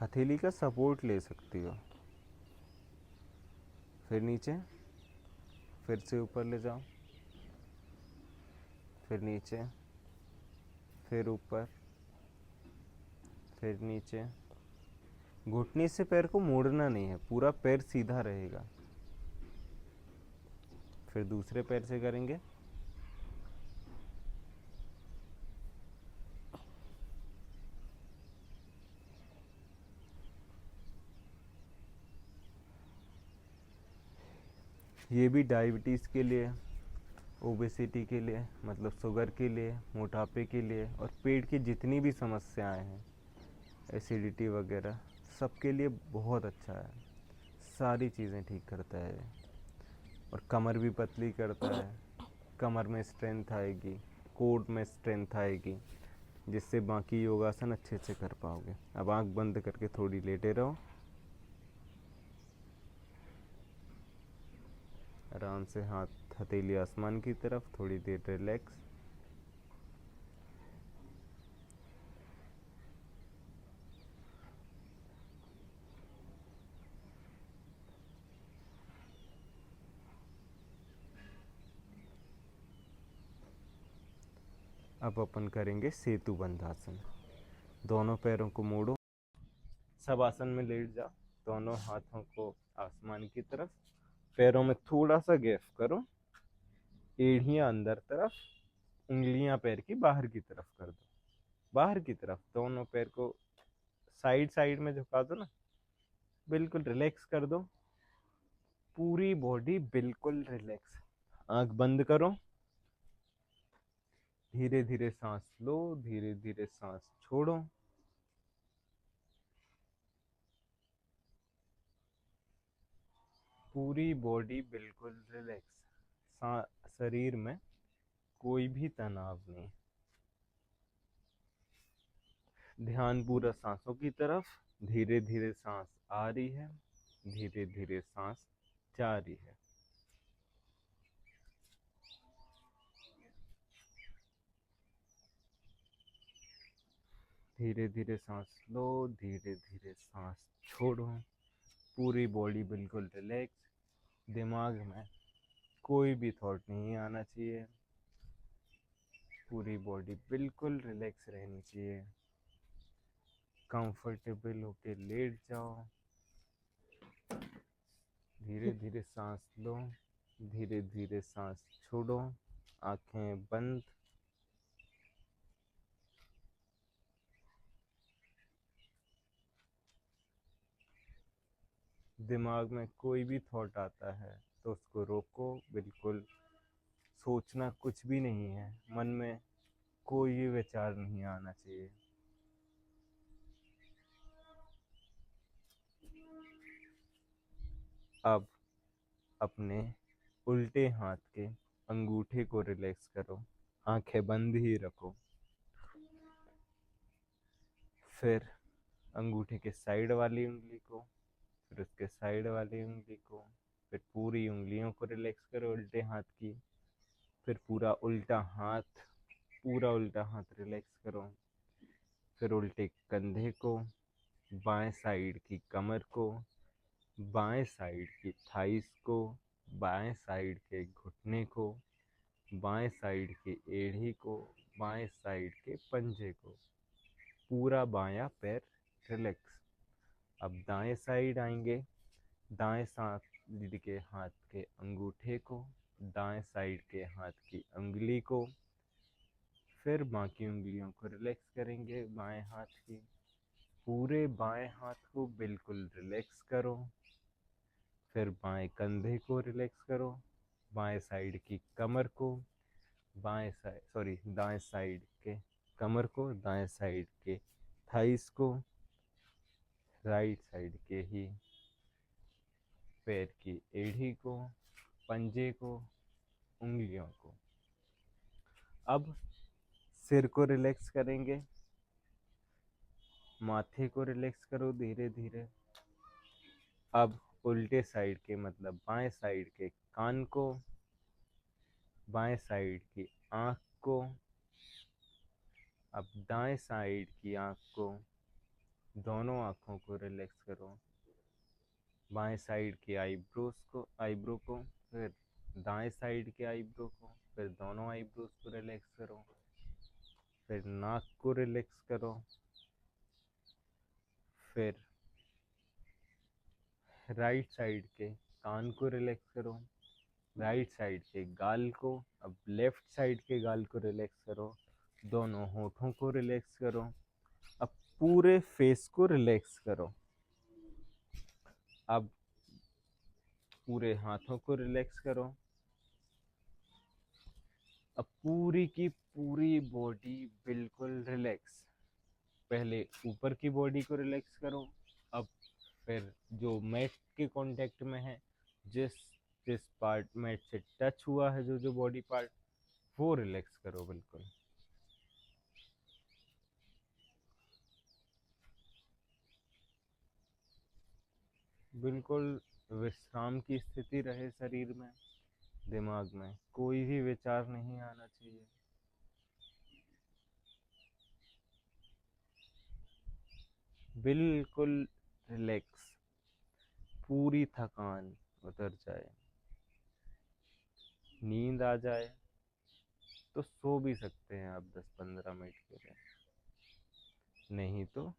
हथेली का सपोर्ट ले सकती हो। फिर नीचे, फिर से ऊपर ले जाओ, फिर नीचे, फिर ऊपर, फिर नीचे। घुटने से पैर को मोड़ना नहीं है, पूरा पैर सीधा रहेगा। फिर दूसरे पैर से करेंगे। ये भी डायबिटीज़ के लिए, ओबेसिटी के लिए, मतलब शुगर के लिए, मोटापे के लिए, और पेट की जितनी भी समस्याएं हैं, एसिडिटी वगैरह, सबके लिए बहुत अच्छा है। सारी चीज़ें ठीक करता है। और कमर भी पतली करता है, कमर में स्ट्रेंथ आएगी, कोर में स्ट्रेंथ आएगी, जिससे बाकी योगासन अच्छे से कर पाओगे। अब आंख बंद करके थोड़ी लेटे रहो, आराम से हाथ हथेली आसमान की तरफ, थोड़ी देर रिलैक्स। अब अपन करेंगे सेतु बंधासन। दोनों पैरों को मोड़ो, सब आसन में लेट जाओ, दोनों हाथों को आसमान की तरफ, पैरों में थोड़ा सा गैप करो, एड़ियां अंदर तरफ, उंगलियां पैर की बाहर की तरफ कर दो, बाहर की तरफ। दोनों पैर को साइड साइड में झुका दो ना, बिल्कुल रिलैक्स कर दो, पूरी बॉडी बिल्कुल रिलैक्स। आंख बंद करो, धीरे धीरे सांस लो, धीरे धीरे सांस छोड़ो। पूरी बॉडी बिल्कुल रिलैक्स, शरीर में कोई भी तनाव नहीं। ध्यान पूरा सांसों की तरफ। धीरे धीरे सांस आ रही है, धीरे धीरे सांस जा रही है। धीरे धीरे सांस लो, धीरे धीरे सांस छोड़ो। पूरी बॉडी बिल्कुल रिलैक्स। दिमाग में कोई भी थॉट नहीं आना चाहिए, पूरी बॉडी बिल्कुल रिलैक्स रहनी चाहिए। कंफर्टेबल होके लेट जाओ, धीरे धीरे सांस लो, धीरे धीरे सांस छोड़ो। आंखें बंद। दिमाग में कोई भी थॉट आता है तो उसको रोको, बिल्कुल सोचना कुछ भी नहीं है, मन में कोई भी विचार नहीं आना चाहिए। अब अपने उल्टे हाथ के अंगूठे को रिलैक्स करो, आंखें बंद ही रखो। फिर अंगूठे के साइड वाली उंगली को, फिर उसके साइड वाली उंगली को, फिर पूरी उंगलियों को रिलैक्स करो उल्टे हाथ की। फिर पूरा उल्टा हाथ रिलैक्स करो। फिर उल्टे कंधे को, बाएं साइड की कमर को, बाएं साइड की थाइस को, बाएं साइड के घुटने को, बाएं साइड की एड़ी को, बाएं साइड के पंजे को, पूरा बायां पैर रिलैक्स। अब दाएं साइड आएंगे, दाएं साइड के हाथ के अंगूठे को, दाएं साइड के हाथ की उंगली को, फिर बाकी उंगलियों को रिलैक्स करेंगे बाएं हाथ की। पूरे बाएं हाथ को बिल्कुल रिलैक्स करो। फिर बाएं कंधे को रिलैक्स करो, बाएं साइड की कमर को, दाएं साइड के कमर को, दाएं साइड के थाइस को, राइट साइड के ही पैर की एड़ी को, पंजे को, उंगलियों को। अब सिर को रिलैक्स करेंगे, माथे को रिलैक्स करो धीरे धीरे। अब उल्टे साइड के मतलब बाएं साइड के कान को, बाएं साइड की आंख को, अब दाएं साइड की आंख को, दोनों आंखों को रिलैक्स करो। बाएं साइड की आईब्रो को, फिर दाएं साइड के आईब्रो को, फिर दोनों आईब्रोज को रिलैक्स करो। फिर नाक को रिलैक्स करो। फिर राइट साइड के कान को रिलैक्स करो, राइट साइड के गाल को। अब लेफ्ट साइड के गाल को रिलैक्स करो, दोनों होठों को रिलैक्स करो। अब पूरे फेस को रिलैक्स करो। अब पूरे हाथों को रिलैक्स करो। अब पूरी की पूरी बॉडी बिल्कुल रिलैक्स। पहले ऊपर की बॉडी को रिलैक्स करो। अब फिर जो मैट के कांटेक्ट में है, जिस जिस पार्ट मैट से टच हुआ है, जो जो बॉडी पार्ट, वो रिलैक्स करो बिल्कुल। बिल्कुल विश्राम की स्थिति रहे शरीर में, दिमाग में कोई भी विचार नहीं आना चाहिए। बिल्कुल रिलैक्स, पूरी थकान उतर जाए, नींद आ जाए तो सो भी सकते हैं आप 10-15 मिनट के लिए, नहीं तो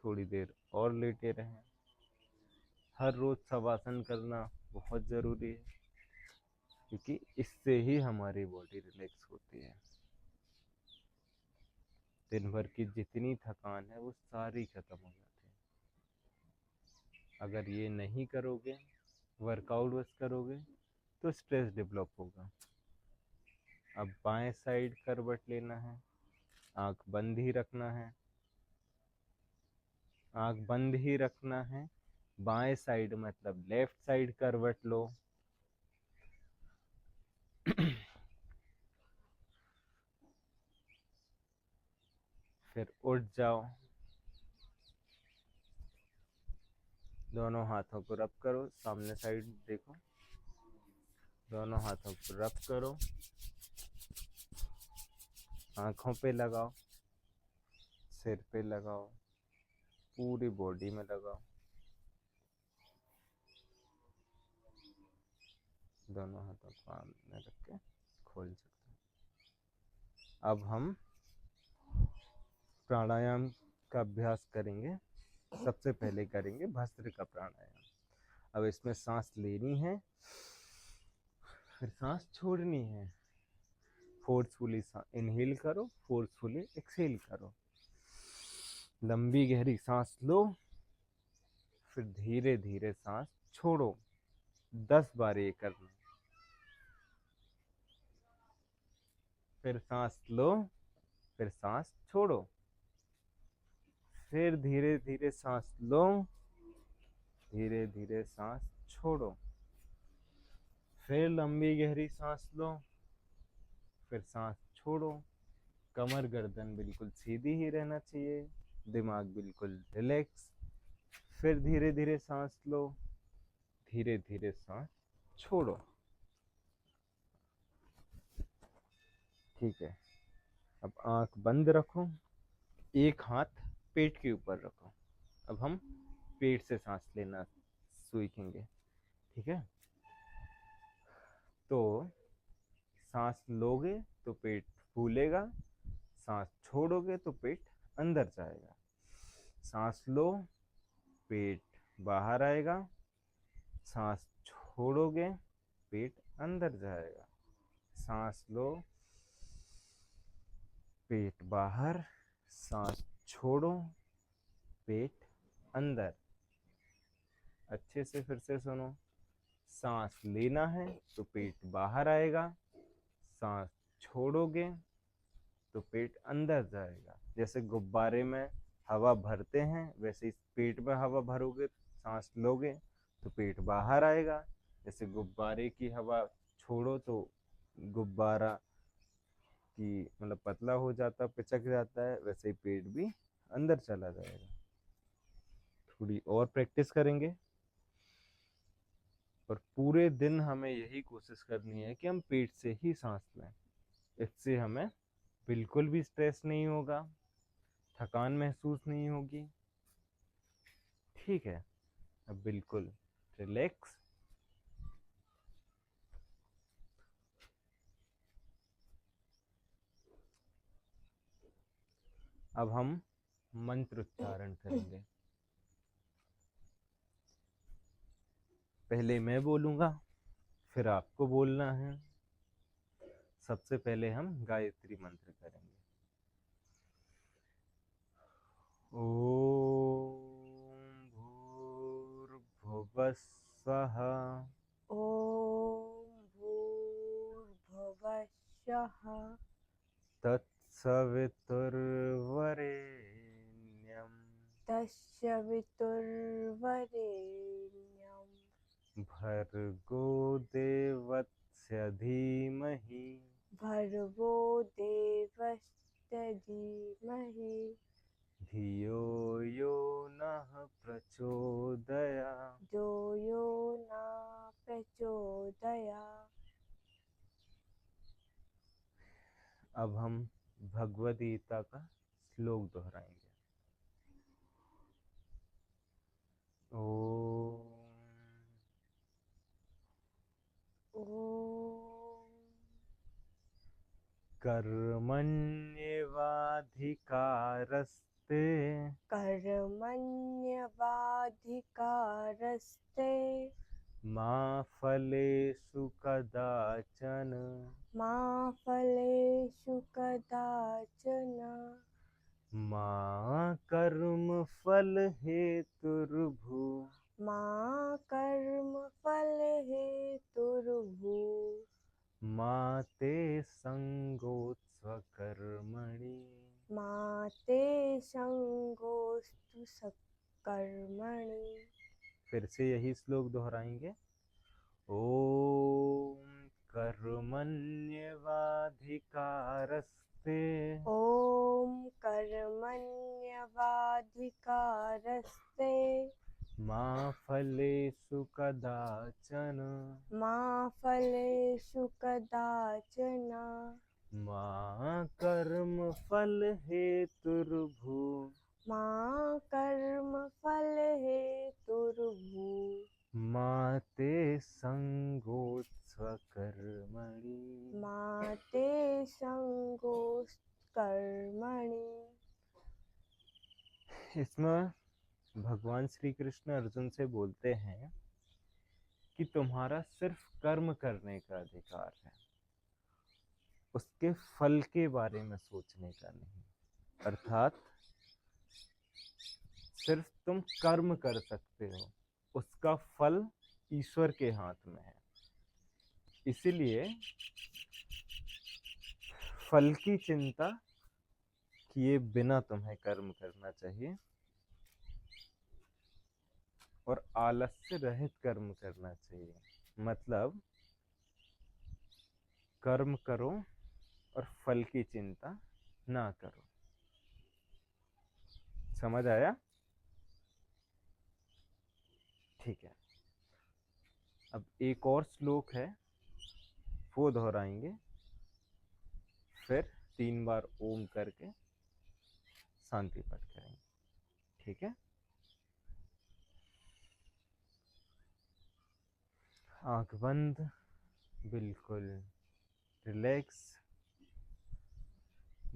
थोड़ी देर और लेटे रहें। हर रोज शवासन करना बहुत ज़रूरी है। क्योंकि इससे ही हमारी बॉडी रिलैक्स होती है। दिन भर की जितनी थकान है वो सारी खत्म हो जाती है। अगर ये नहीं करोगे, वर्कआउट बस करोगे, तो स्ट्रेस डेवलप होगा। अब बाएं साइड करवट लेना है, आंख बंद ही रखना है, आंख बंद ही रखना है। बाएं साइड मतलब लेफ्ट साइड करवट लो। फिर उठ जाओ, दोनों हाथों को रब करो, सामने साइड देखो, दोनों हाथों को रब करो, आंखों पे लगाओ, सिर पे लगाओ, पूरी बॉडी में लगाओ, दोनों हाथों को सामने रख के खोल सकते हैं। अब हम प्राणायाम का अभ्यास करेंगे। सबसे पहले करेंगे भस्त्रिका प्राणायाम। अब इसमें सांस लेनी है, फिर सांस छोड़नी है। फोर्सफुली इनहेल करो, फोर्सफुली एक्सहेल करो। लंबी गहरी सांस लो, फिर धीरे धीरे सांस छोड़ो। 10 बार ये करना। फिर सांस लो, फिर सांस छोड़ो, फिर धीरे धीरे सांस लो, धीरे धीरे सांस छोड़ो, फिर लंबी गहरी सांस लो, फिर सांस छोड़ो। कमर गर्दन बिल्कुल सीधी ही रहना चाहिए, दिमाग बिल्कुल रिलैक्स। फिर धीरे धीरे सांस लो, धीरे धीरे सांस छोड़ो। ठीक है। अब आंख बंद रखो, एक हाथ पेट के ऊपर रखो। अब हम पेट से सांस लेना सीखेंगे। ठीक है। तो सांस लोगे तो पेट फूलेगा, सांस छोड़ोगे तो पेट अंदर जाएगा। सांस लो, पेट बाहर आएगा, सांस छोड़ोगे, पेट अंदर जाएगा। सांस लो, पेट बाहर, सांस छोड़ो, पेट अंदर। अच्छे से फिर से सुनो। सांस लेना है तो पेट बाहर आएगा, सांस छोड़ोगे तो पेट अंदर जाएगा। जैसे गुब्बारे में हवा भरते हैं, वैसे इस पेट में हवा भरोगे, सांस लोगे तो पेट बाहर आएगा। जैसे गुब्बारे की हवा छोड़ो तो गुब्बारा की मतलब पतला हो जाता, पिचक जाता है, वैसे ही पेट भी अंदर चला जाएगा। थोड़ी और प्रैक्टिस करेंगे और पूरे दिन हमें यही कोशिश करनी है कि हम पेट से ही सांस लें। इससे हमें बिल्कुल भी स्ट्रेस नहीं होगा, थकान महसूस नहीं होगी। ठीक है। अब बिल्कुल रिलैक्स। अब हम मंत्र उच्चारण करेंगे। पहले मैं बोलूंगा, फिर आपको बोलना है। सबसे पहले हम गायत्री मंत्र करेंगे। ओम भूर्भुवः स्वः ॐ भूर्भुवः स्वः तत्सवितुर्वरेण्यं तस्य वितुर्वरेण्यं भर्गो देवस्य धीमहि भर्गो देवस्य धीमहि धियो यो नः प्रचोदयात्। धियो यो न प्रचोदयात्। अब हम भगवद गीता का श्लोक दोहराएंगे। ओम ॐ कर्मण्येवाधिकारस्ते कर्मण्यवाधिकारस्ते मा फलेषु कदाचन मा फलेषु कदाचन मा कर्म फल हेतुर्भु मा कर्म फल हेतुर्भु मा ते संगोत्स्व कर्मणि मा ते संगोस्तु सकर्मणि। फिर से यही श्लोक दोहराएंगे। ओम कर्मण्यवाधिकारस्ते ओम कर्मण्यवाधिकारस्ते मा फलेषु कदाचन मा फलेषु कदाचन मा कर्म फल हेतुर्भु मा कर्म फल हेतुर्भु मा ते संगोत्स्व कर्मणि। मा ते संगोस्तु कर्मणि। इसमें भगवान श्री कृष्ण अर्जुन से बोलते हैं कि तुम्हारा सिर्फ कर्म करने का अधिकार है, उसके फल के बारे में सोचने का नहीं। अर्थात सिर्फ तुम कर्म कर सकते हो, उसका फल ईश्वर के हाथ में है। इसीलिए फल की चिंता किए बिना तुम्हें कर्म करना चाहिए और आलस्य रहित कर्म करना चाहिए। मतलब कर्म करो और फल की चिंता ना करो। समझ आया? ठीक है। अब एक और श्लोक है, वो दोहराएंगे, फिर 3 बार ओम करके शांति पाठ करेंगे। ठीक है? आंख बंद, बिल्कुल रिलैक्स।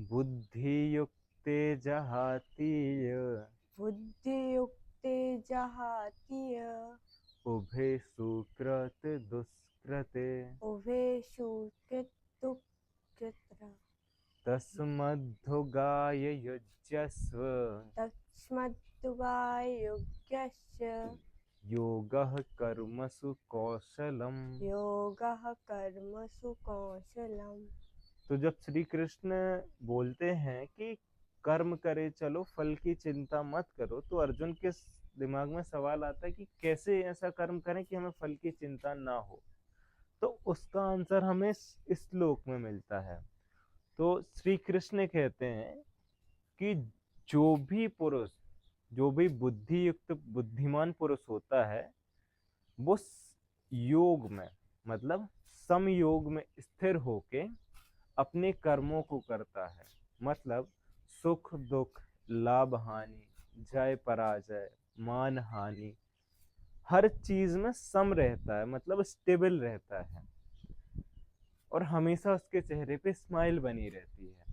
बुद्धि युक्ते जहातीय बुद्धियुक्ते जहातीय उभे सुकृत दुष्कृते उभेषु कृतुकृत्र तस्मद्धुगाय युज्यस्व तस्मद्युगायुज्यस्य योगः कर्मसु कौशलम्। योगः कर्मसु कौशलम्। तो जब श्री कृष्ण बोलते हैं कि कर्म करे चलो, फल की चिंता मत करो, तो अर्जुन के दिमाग में सवाल आता है कि कैसे ऐसा कर्म करें कि हमें फल की चिंता ना हो। तो उसका आंसर हमें इस श्लोक में मिलता है। तो श्री कृष्ण कहते हैं कि जो भी पुरुष, जो भी बुद्धि युक्त बुद्धिमान पुरुष होता है, वो योग में, मतलब समयोग में स्थिर होके अपने कर्मों को करता है। मतलब सुख दुख, लाभ हानि, जय पराजय, मान हानि, हर चीज में सम रहता है, मतलब स्टेबल रहता है। और हमेशा उसके चेहरे पे स्माइल बनी रहती है,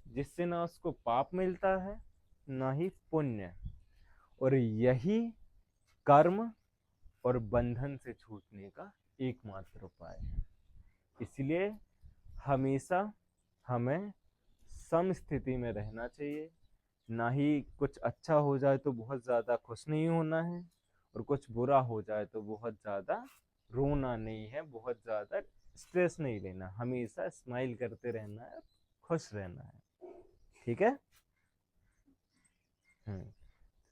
जिससे ना उसको पाप मिलता है ना ही पुण्य। और यही कर्म और बंधन से छूटने का एकमात्र उपाय है। इसलिए हमेशा हमें सम स्थिति में रहना चाहिए। ना ही कुछ अच्छा हो जाए तो बहुत ज्यादा खुश नहीं होना है, और कुछ बुरा हो जाए तो बहुत ज्यादा रोना नहीं है, बहुत ज्यादा स्ट्रेस नहीं लेना। हमेशा स्माइल करते रहना है, खुश रहना है। ठीक है?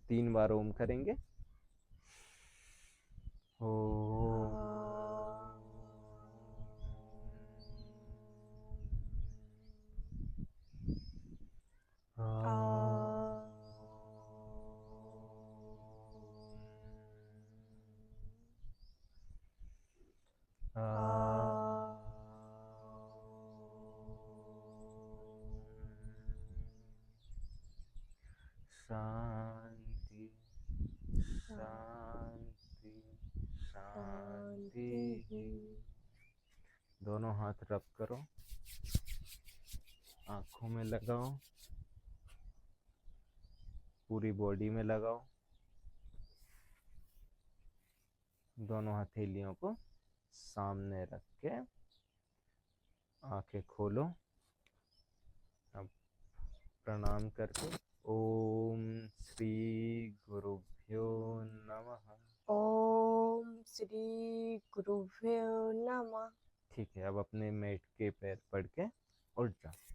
3 बार ओम करेंगे। ओम शांति शांति शांति। दोनों हाथ रब करो, आंखों में लगाओ, पूरी बॉडी में लगाओ। दोनों हथेलियों को सामने रख के आंखें खोलो। अब प्रणाम करके ओम श्री गुरुभ्यो नमः। ओम श्री गुरुभ्यो नमः। ठीक है, अब अपने मेट के पैर पड़ के उठ जाओ।